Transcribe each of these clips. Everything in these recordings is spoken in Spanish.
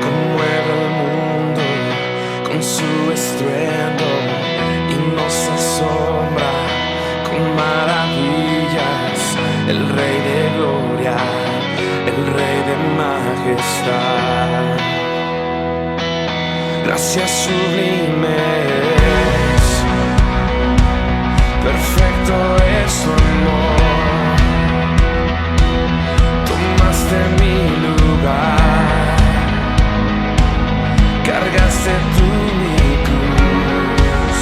Conmueve el mundo con su estruendo y nos asombra con maravillas. El Rey de gloria, el Rey de majestad. Gracias sublimes, perfecto es su amor. Tomaste mi lugar, cargaste tú mi cruz.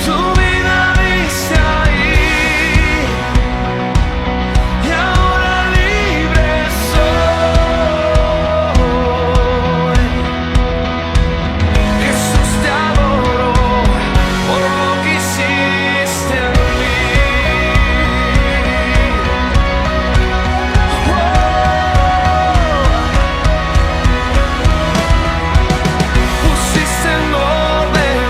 Tu vida diste ahí y ahora libre soy. Jesús, te adoro por lo que hiciste en mí. Pusiste en orden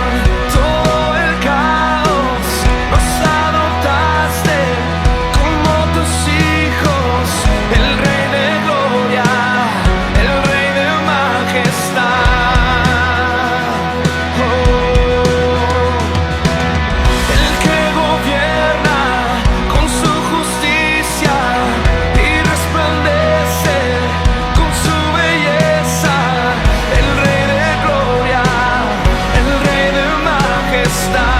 todo el caos, nos adoptaste como tus hijos. El Rey de gloria, el Rey de majestad. El que gobierna con su justicia y resplandece con su belleza. El Rey de gloria, el Rey de majestad.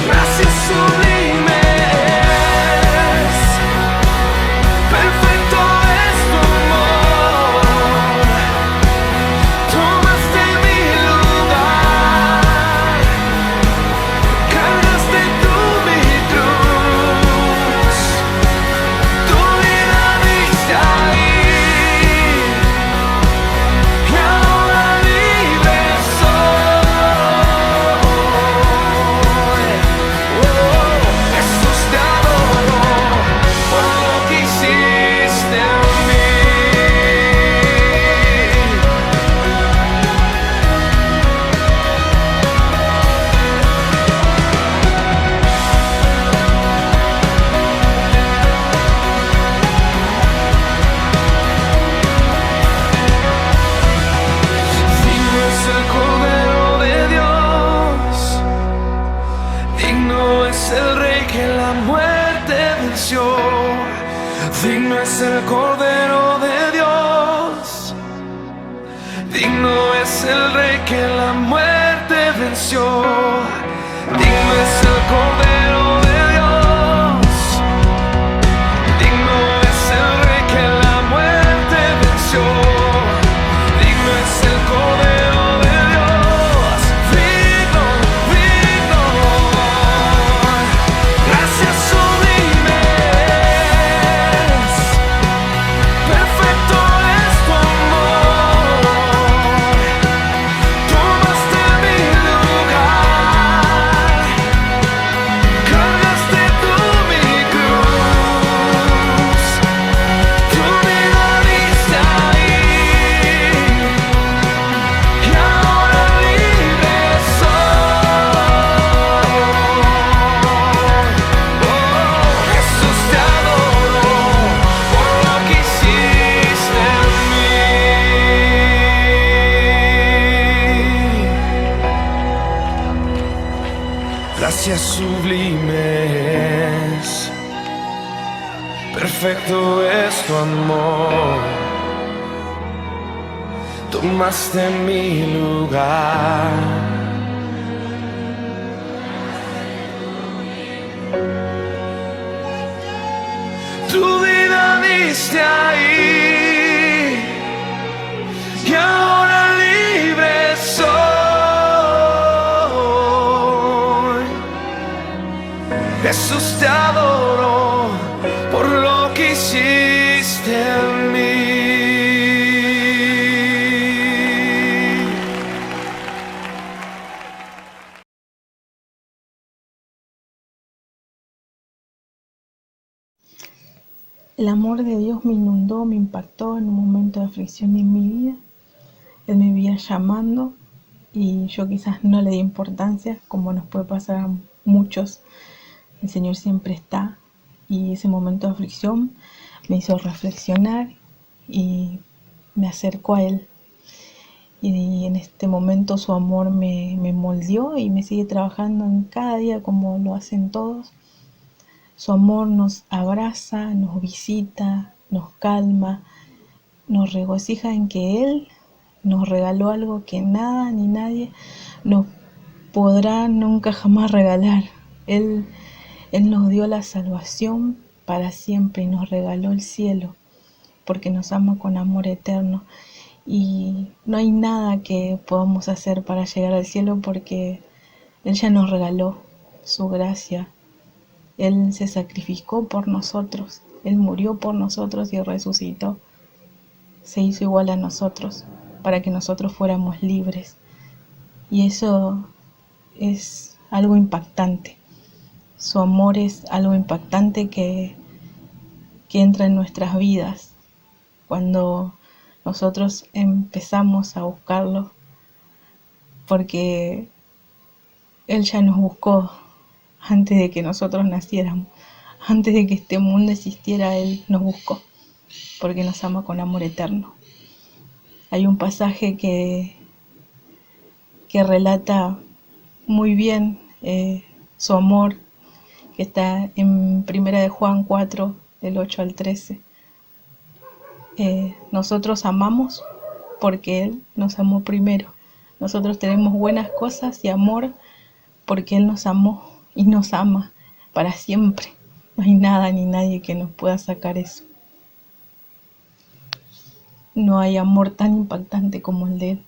Gracias sublimes, perfecto es tu amor. Tomaste mi lugar, cargaste tú mi cruz. Tu vida diste ahí y ahora libre soy. Jesús, te adoro por lo que hiciste en mí. Digno es el Cordero de Dios, digno es el Rey que la muerte venció. Digno es el Cordero de Dios, digno es el Rey que la muerte venció. Digno es el Cordero de Dios, digno es el Rey que la muerte venció. Digno es el Cordero de Dios, digno, digno. Gracias sublimes, perfecto es tu amor. Tomaste mi lugar, cargaste tú mi cruz. Tu vida diste ahí y ahora libre soy. Jesús, te adoro por lo que hiciste en mí. Gracias sublimes, perfecto es tu amor. Tomaste mi lugar, tu vida diste ahí y ahora libre soy. Jesús te adoro por lo que hiciste en mí. El amor de Dios me inundó, me impactó en un momento de aflicción en mi vida. Él me veía llamando y yo quizás no le di importancia, como nos puede pasar a muchos. El Señor siempre está y ese momento de aflicción me hizo reflexionar y me acercó a Él. Y en este momento su amor me moldeó y me sigue trabajando en cada día como lo hacen todos. Su amor nos abraza, nos visita, nos calma, nos regocija en que Él nos regaló algo que nada ni nadie nos podrá nunca jamás regalar. Él nos dio la salvación para siempre y nos regaló el cielo porque nos ama con amor eterno. Y no hay nada que podamos hacer para llegar al cielo porque Él ya nos regaló su gracia. Él se sacrificó por nosotros, Él murió por nosotros y resucitó. Se hizo igual a nosotros para que nosotros fuéramos libres. Y eso es algo impactante. Su amor es algo impactante que entra en nuestras vidas cuando nosotros empezamos a buscarlo, porque Él ya nos buscó antes de que nosotros naciéramos. Antes de que este mundo existiera, Él nos buscó, porque nos ama con amor eterno. Hay un pasaje que relata muy bien su amor, que está en 1 de Juan 4, del 8 al 13. Nosotros amamos porque Él nos amó primero. Nosotros tenemos buenas cosas y amor porque Él nos amó y nos ama para siempre. No hay nada ni nadie que nos pueda sacar eso. No hay amor tan impactante como el de Él.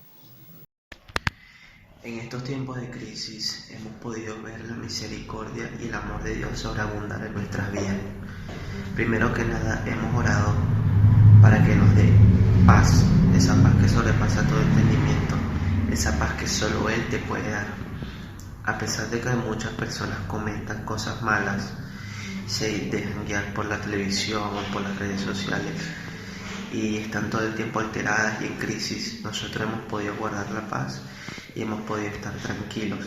En estos tiempos de crisis hemos podido ver la misericordia y el amor de Dios sobreabundar en nuestras vidas. Primero que nada hemos orado para que nos dé paz, esa paz que sobrepasa todo entendimiento, esa paz que solo Él te puede dar. A pesar de que muchas personas comentan cosas malas, se dejan guiar por la televisión o por las redes sociales y están todo el tiempo alteradas y en crisis, nosotros hemos podido guardar la paz y hemos podido estar tranquilos,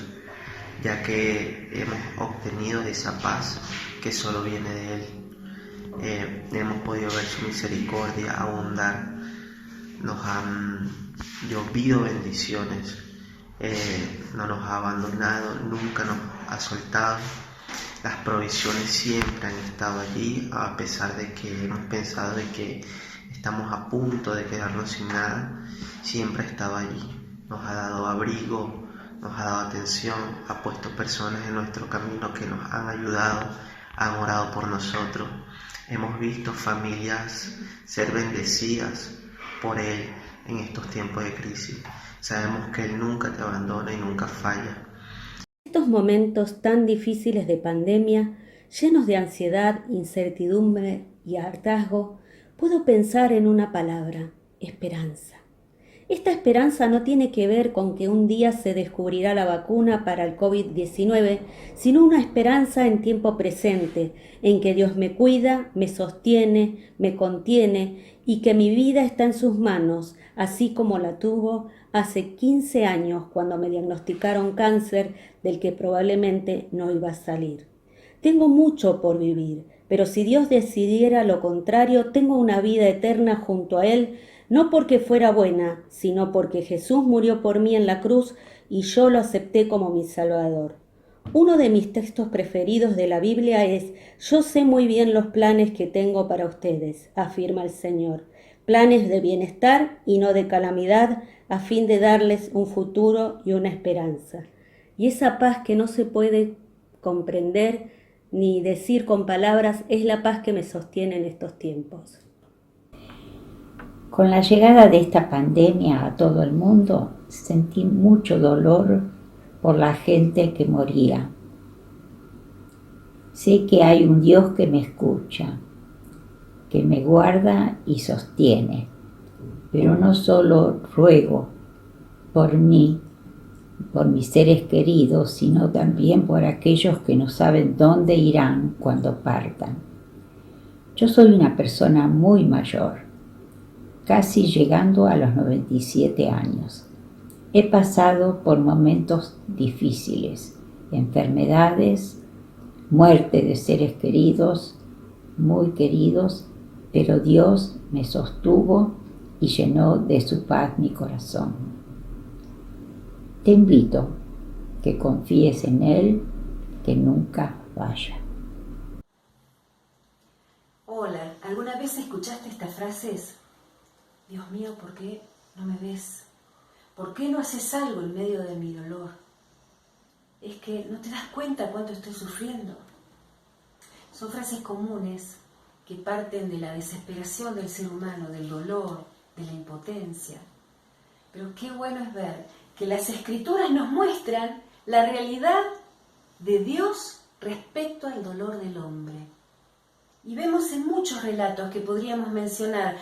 ya que hemos obtenido esa paz que solo viene de Él. Hemos podido ver su misericordia abundar, nos han llovido bendiciones, no nos ha abandonado, nunca nos ha soltado. Las provisiones siempre han estado allí, a pesar de que hemos pensado de que estamos a punto de quedarnos sin nada, siempre ha estado allí. Nos ha dado abrigo, nos ha dado atención, ha puesto personas en nuestro camino que nos han ayudado, han orado por nosotros. Hemos visto familias ser bendecidas por Él en estos tiempos de crisis. Sabemos que Él nunca te abandona y nunca falla. Estos momentos tan difíciles de pandemia, llenos de ansiedad, incertidumbre y hartazgo, puedo pensar en una palabra: esperanza. Esta esperanza no tiene que ver con que un día se descubrirá la vacuna para el COVID-19, sino una esperanza en tiempo presente, en que Dios me cuida, me sostiene, me contiene y que mi vida está en sus manos, así como la tuvo hace 15 años cuando me diagnosticaron cáncer del que probablemente no iba a salir. Tengo mucho por vivir, pero si Dios decidiera lo contrario, tengo una vida eterna junto a Él, no porque fuera buena, sino porque Jesús murió por mí en la cruz y yo lo acepté como mi Salvador. Uno de mis textos preferidos de la Biblia es: yo sé muy bien los planes que tengo para ustedes, afirma el Señor, planes de bienestar y no de calamidad, a fin de darles un futuro y una esperanza. Y esa paz que no se puede comprender ni decir con palabras es la paz que me sostiene en estos tiempos. Con la llegada de esta pandemia a todo el mundo, sentí mucho dolor por la gente que moría. Sé que hay un Dios que me escucha, que me guarda y sostiene, pero no solo ruego por mí, por mis seres queridos, sino también por aquellos que no saben dónde irán cuando partan. Yo soy una persona muy mayor, casi llegando a los 97 años. He pasado por momentos difíciles, enfermedades, muerte de seres queridos, muy queridos, pero Dios me sostuvo y llenó de su paz mi corazón. Te invito que confíes en Él, que nunca falla. Hola, ¿alguna vez escuchaste estas frases? Dios mío, ¿por qué no me ves? ¿Por qué no haces algo en medio de mi dolor? Es que no te das cuenta cuánto estoy sufriendo. Son frases comunes que parten de la desesperación del ser humano, del dolor, de la impotencia. Pero qué bueno es ver que las Escrituras nos muestran la realidad de Dios respecto al dolor del hombre. Y vemos en muchos relatos que podríamos mencionar,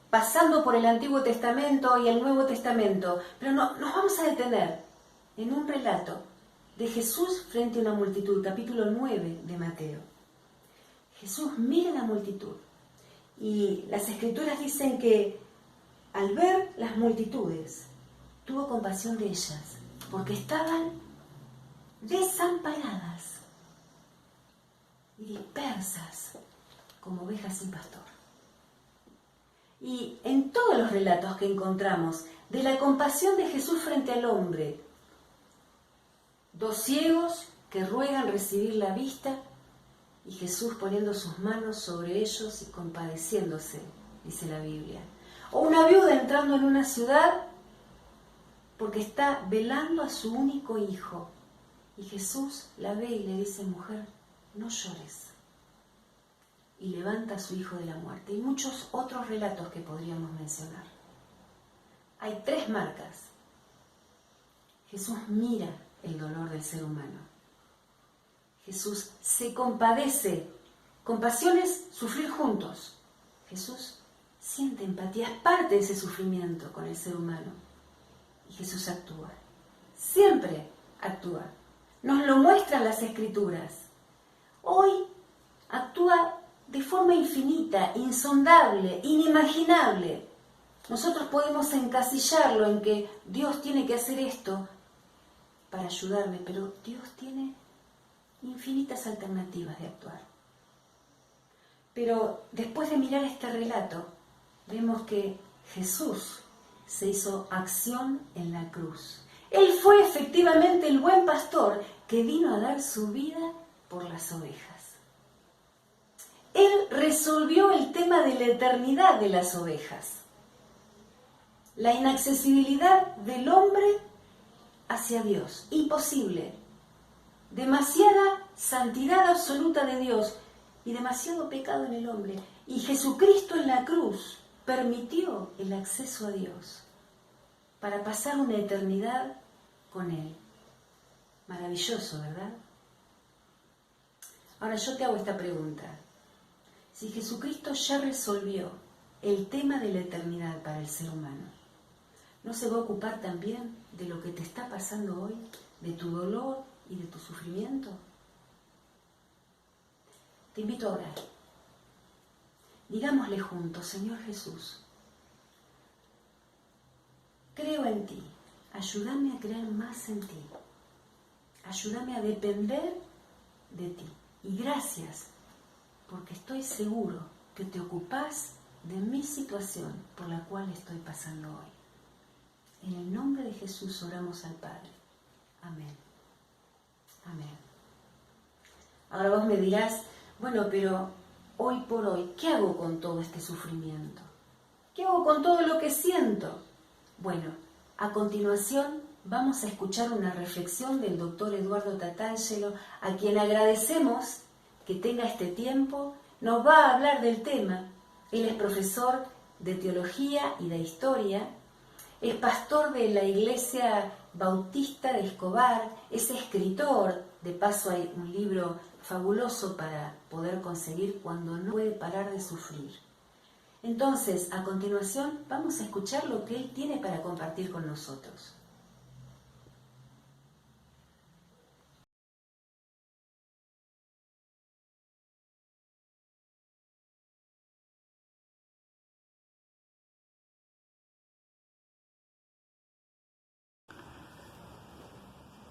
pasando por el Antiguo Testamento y el Nuevo Testamento, pero nos vamos a detener en un relato de Jesús frente a una multitud, capítulo 9 de Mateo. Jesús mira la multitud y las Escrituras dicen que al ver las multitudes tuvo compasión de ellas porque estaban desamparadas y dispersas como ovejas sin pastor. Y en todos los relatos que encontramos de la compasión de Jesús frente al hombre, dos ciegos que ruegan recibir la vista y Jesús poniendo sus manos sobre ellos y compadeciéndose, dice la Biblia. O una viuda entrando en una ciudad porque está velando a su único hijo y Jesús la ve y le dice: mujer, no llores. Y levanta a su hijo de la muerte. Y muchos otros relatos que podríamos mencionar. Hay 3 marcas. Jesús mira el dolor del ser humano. Jesús se compadece. Compasión es sufrir juntos. Jesús siente empatía, es parte de ese sufrimiento con el ser humano. Y Jesús actúa. Siempre actúa. Nos lo muestran las Escrituras. Hoy actúa de forma infinita, insondable, inimaginable. Nosotros podemos encasillarlo en que Dios tiene que hacer esto para ayudarme, pero Dios tiene infinitas alternativas de actuar. Pero después de mirar este relato, vemos que Jesús se hizo acción en la cruz. Él fue efectivamente el buen pastor que vino a dar su vida por las ovejas. Él resolvió el tema de la eternidad de las ovejas. La inaccesibilidad del hombre hacia Dios. Imposible. Demasiada santidad absoluta de Dios y demasiado pecado en el hombre. Y Jesucristo en la cruz permitió el acceso a Dios para pasar una eternidad con Él. Maravilloso, ¿verdad? Ahora yo te hago esta pregunta. Si Jesucristo ya resolvió el tema de la eternidad para el ser humano, ¿no se va a ocupar también de lo que te está pasando hoy, de tu dolor y de tu sufrimiento? Te invito a orar. Digámosle juntos: Señor Jesús, creo en ti, ayúdame a creer más en ti, ayúdame a depender de ti. Y gracias, porque estoy seguro que te ocupás de mi situación por la cual estoy pasando hoy. En el nombre de Jesús oramos al Padre. Amén. Amén. Ahora vos me dirás: bueno, pero hoy por hoy, ¿qué hago con todo este sufrimiento? ¿Qué hago con todo lo que siento? Bueno, a continuación vamos a escuchar una reflexión del doctor Eduardo Tatangelo, a quien agradecemos que tenga este tiempo. Nos va a hablar del tema. Él es profesor de teología y de historia, es pastor de la iglesia Bautista de Escobar es escritor, de paso hay un libro fabuloso para poder conseguir cuando no puede parar de sufrir. Entonces, a continuación, vamos a escuchar lo que él tiene para compartir con nosotros.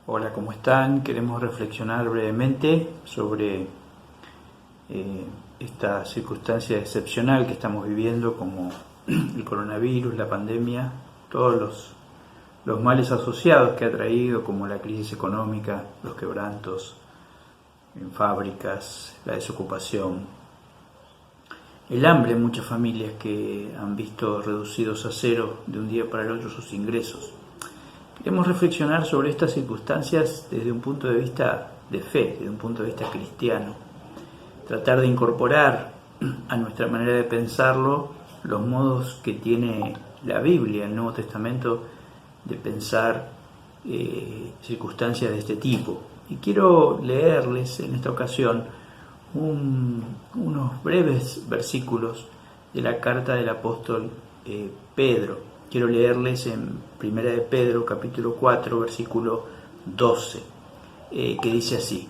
Hola, ¿cómo están? Queremos reflexionar brevemente sobre esta circunstancia excepcional que estamos viviendo, como el coronavirus, la pandemia, todos los males asociados que ha traído, como la crisis económica, los quebrantos en fábricas, la desocupación, el hambre en muchas familias que han visto reducidos a cero de un día para el otro sus ingresos. Queremos reflexionar sobre estas circunstancias desde un punto de vista de fe, desde un punto de vista cristiano. Tratar de incorporar a nuestra manera de pensarlo los modos que tiene la Biblia, el Nuevo Testamento, de pensar circunstancias de este tipo. Y quiero leerles en esta ocasión unos breves versículos de la carta del apóstol Pedro. Quiero leerles en 1 de Pedro, capítulo 4, versículo 12, que dice así: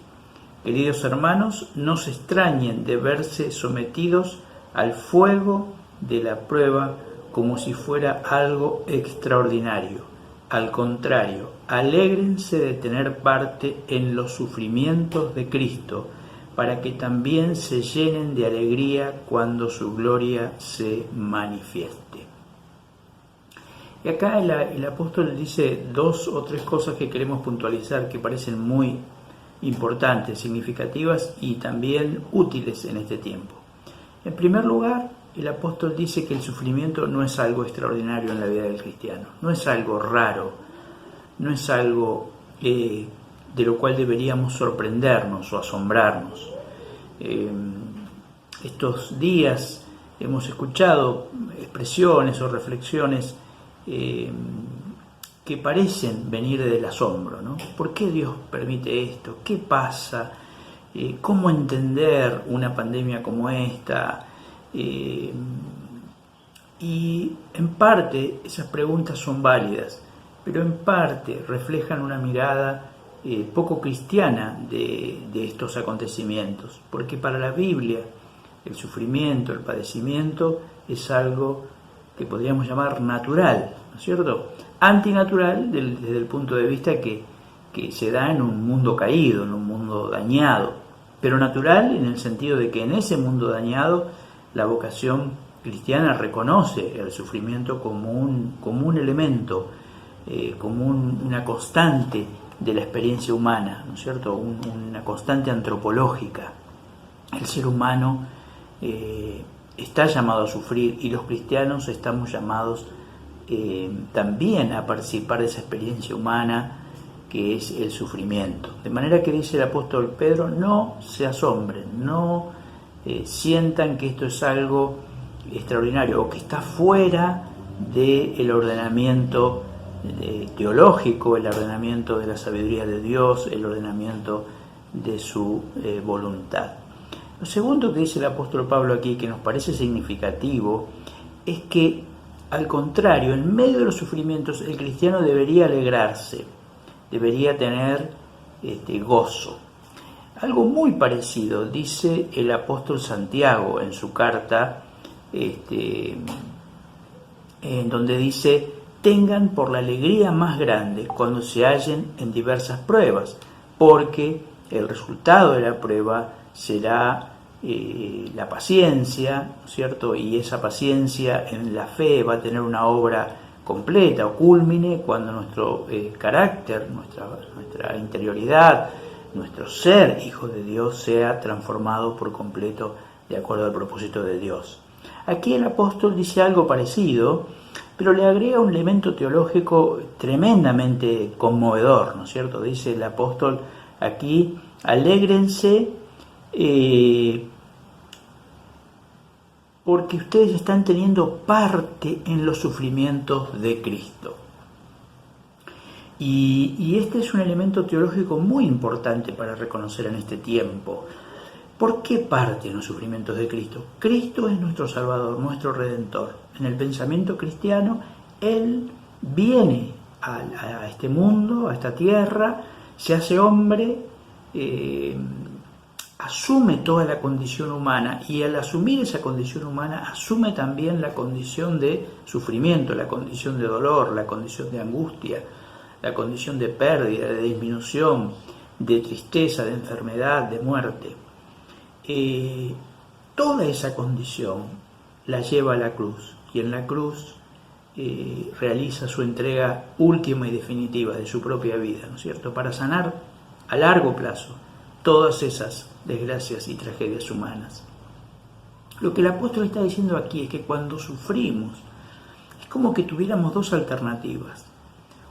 Queridos hermanos, no se extrañen de verse sometidos al fuego de la prueba como si fuera algo extraordinario. Al contrario, alégrense de tener parte en los sufrimientos de Cristo, para que también se llenen de alegría cuando su gloria se manifieste. Y acá el apóstol dice dos o tres cosas que queremos puntualizar que parecen muy importantes, significativas y también útiles en este tiempo. En primer lugar, el apóstol dice que el sufrimiento no es algo extraordinario en la vida del cristiano, no es algo raro, no es algo de lo cual deberíamos sorprendernos o asombrarnos. Estos días hemos escuchado expresiones o reflexiones que parecen venir del asombro, ¿no? ¿Por qué Dios permite esto? ¿Qué pasa? ¿Cómo entender una pandemia como esta? Y en parte esas preguntas son válidas, pero en parte reflejan una mirada poco cristiana de estos acontecimientos, porque para la Biblia el sufrimiento, el padecimiento es algo que podríamos llamar natural, ¿no es cierto? Antinatural desde el punto de vista que se da en un mundo caído, en un mundo dañado, pero natural en el sentido de que en ese mundo dañado la vocación cristiana reconoce el sufrimiento como un elemento, como una constante de la experiencia humana, ¿no es cierto? Una constante antropológica. El ser humano está llamado a sufrir y los cristianos estamos llamados también a participar de esa experiencia humana que es el sufrimiento. De manera que dice el apóstol Pedro, no se asombren, no sientan que esto es algo extraordinario o que está fuera del ordenamiento teológico, el ordenamiento de la sabiduría de Dios, el ordenamiento de su voluntad. Lo segundo que dice el apóstol Pablo aquí, que nos parece significativo, es que, al contrario, en medio de los sufrimientos, el cristiano debería alegrarse, debería tener gozo. Algo muy parecido dice el apóstol Santiago en su carta, en donde dice: tengan por la alegría más grande cuando se hallen en diversas pruebas, porque el resultado de la prueba será la paciencia, ¿no es cierto? Y esa paciencia en la fe va a tener una obra completa o cúlmine cuando nuestro carácter, nuestra interioridad, nuestro ser hijo de Dios sea transformado por completo de acuerdo al propósito de Dios. Aquí el apóstol dice algo parecido, pero le agrega un elemento teológico tremendamente conmovedor, ¿no es cierto? Dice el apóstol aquí: alégrense porque ustedes están teniendo parte en los sufrimientos de Cristo. Y este es un elemento teológico muy importante para reconocer en este tiempo. ¿Por qué parten los sufrimientos de Cristo? Cristo es nuestro Salvador, nuestro Redentor. En el pensamiento cristiano, Él viene a este mundo, a esta tierra, se hace hombre, asume toda la condición humana, y al asumir esa condición humana asume también la condición de sufrimiento, la condición de dolor, la condición de angustia, la condición de pérdida, de disminución, de tristeza, de enfermedad, de muerte. Toda esa condición la lleva a la cruz, y en la cruz realiza su entrega última y definitiva de su propia vida, ¿no es cierto?, para sanar a largo plazo todas esas desgracias y tragedias humanas. Lo que el apóstol está diciendo aquí es que cuando sufrimos, es como que tuviéramos dos alternativas.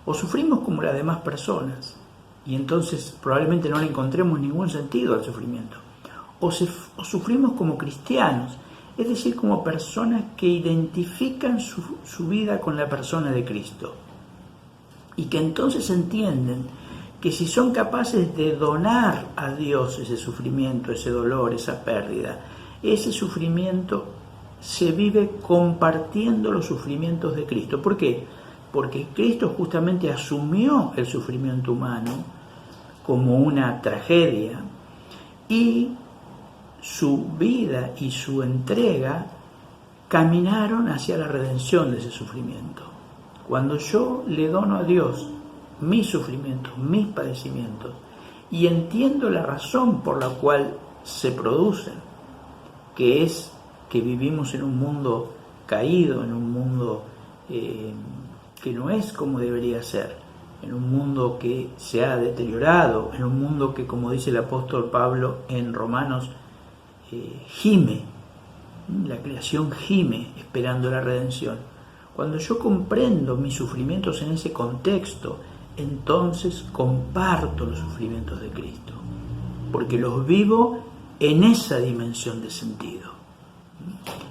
O sufrimos como las demás personas, y entonces probablemente no le encontremos ningún sentido al sufrimiento. O sufrimos como cristianos, es decir, como personas que identifican su vida con la persona de Cristo, y que entonces entienden que si son capaces de donar a Dios ese sufrimiento, ese dolor, esa pérdida, ese sufrimiento se vive compartiendo los sufrimientos de Cristo. ¿Por qué? Porque Cristo justamente asumió el sufrimiento humano como una tragedia, y su vida y su entrega caminaron hacia la redención de ese sufrimiento. Cuando yo le dono a Dios mis sufrimientos, mis padecimientos, y entiendo la razón por la cual se producen, que es que vivimos en un mundo caído, en un mundo que no es como debería ser, en un mundo que se ha deteriorado, en un mundo que, como dice el apóstol Pablo en Romanos, gime, la creación gime esperando la redención. Cuando yo comprendo mis sufrimientos en ese contexto, entonces comparto los sufrimientos de Cristo, porque los vivo en esa dimensión de sentido.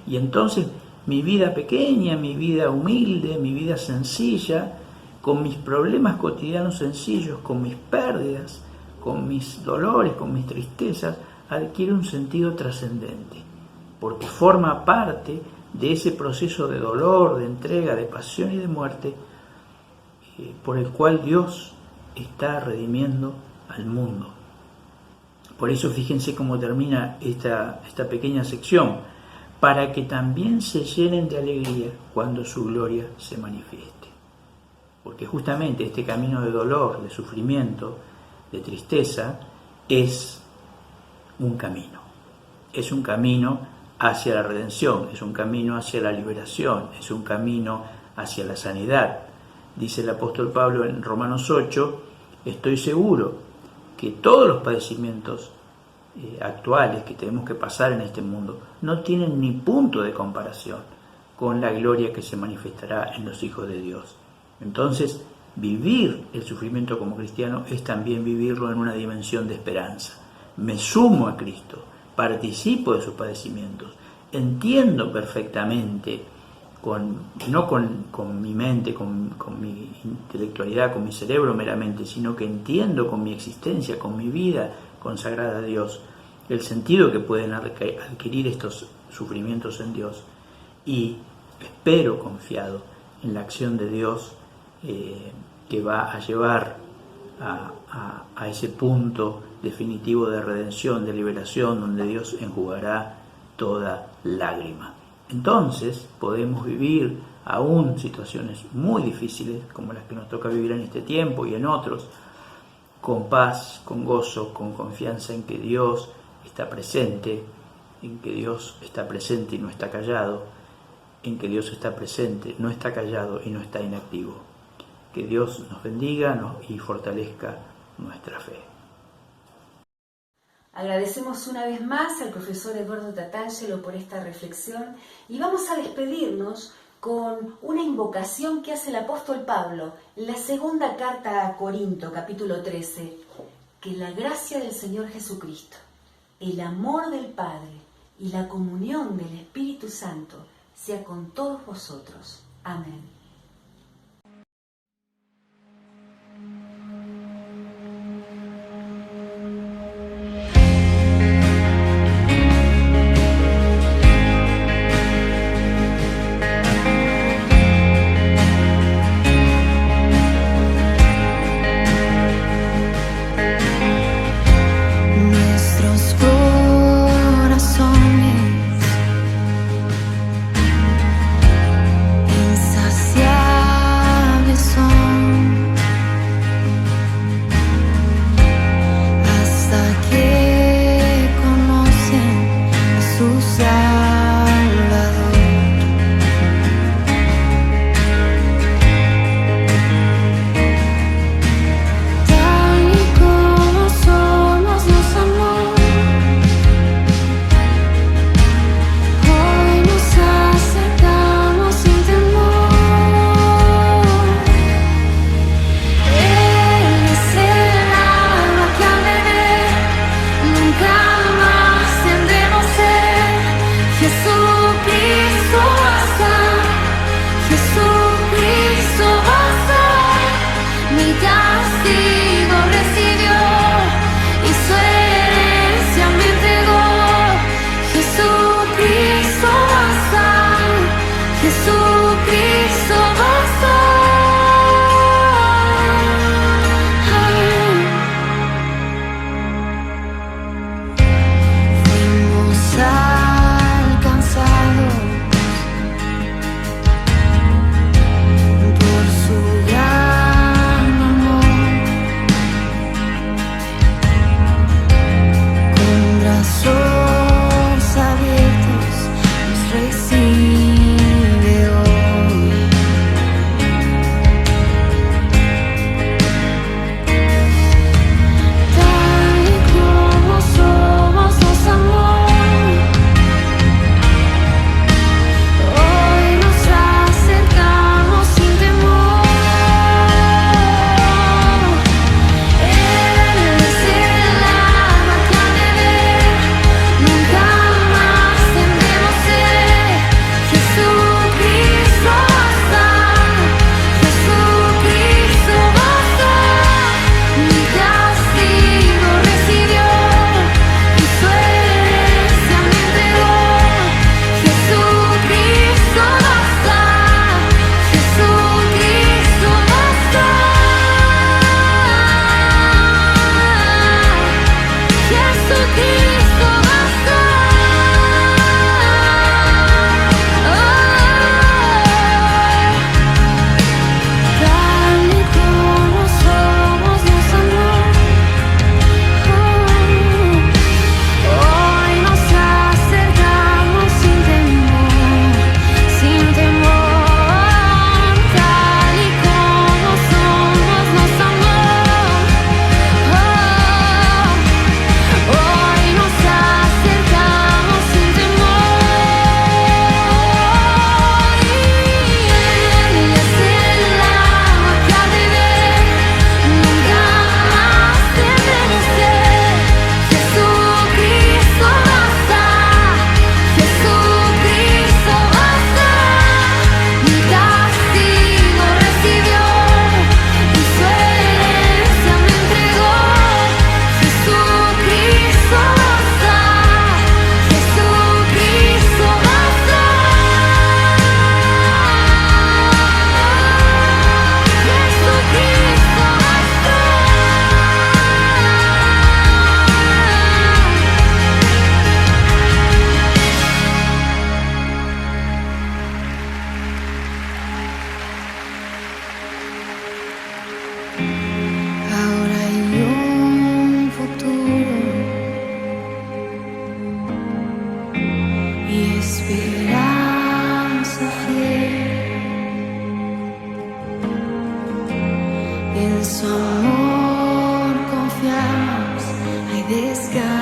Y entonces mi vida pequeña, mi vida humilde, mi vida sencilla, con mis problemas cotidianos sencillos, con mis pérdidas, con mis dolores, con mis tristezas, adquiere un sentido trascendente, porque forma parte de ese proceso de dolor, de entrega, de pasión y de muerte, por el cual Dios está redimiendo al mundo. Por eso fíjense cómo termina esta pequeña sección: para que también se llenen de alegría cuando su gloria se manifieste. Porque justamente este camino de dolor, de sufrimiento, de tristeza, es un camino hacia la redención, es un camino hacia la liberación, es un camino hacia la sanidad. Dice el apóstol Pablo en Romanos 8, estoy seguro que todos los padecimientos actuales que tenemos que pasar en este mundo no tienen ni punto de comparación con la gloria que se manifestará en los hijos de Dios. Entonces, vivir el sufrimiento como cristiano es también vivirlo en una dimensión de esperanza. Me sumo a Cristo, participo de sus padecimientos, entiendo perfectamente, no con mi mente, con mi intelectualidad, con mi cerebro meramente, sino que entiendo con mi existencia, con mi vida consagrada a Dios, el sentido que pueden adquirir estos sufrimientos en Dios, y espero confiado en la acción de Dios que va a llevar a ese punto definitivo de redención, de liberación, donde Dios enjugará toda lágrima. Entonces podemos vivir aún situaciones muy difíciles como las que nos toca vivir en este tiempo y en otros, con paz, con gozo, con confianza en que Dios está presente, en que Dios está presente y no está callado, en que Dios está presente, no está callado y no está inactivo. Que Dios nos bendiga y fortalezca nuestra fe. Agradecemos una vez más al profesor Eduardo Tatangelo por esta reflexión, y vamos a despedirnos con una invocación que hace el apóstol Pablo en la segunda carta a Corinto, capítulo 13. Que la gracia del Señor Jesucristo, el amor del Padre y la comunión del Espíritu Santo sea con todos vosotros. Amén. En su amor confiamos, hay descanso.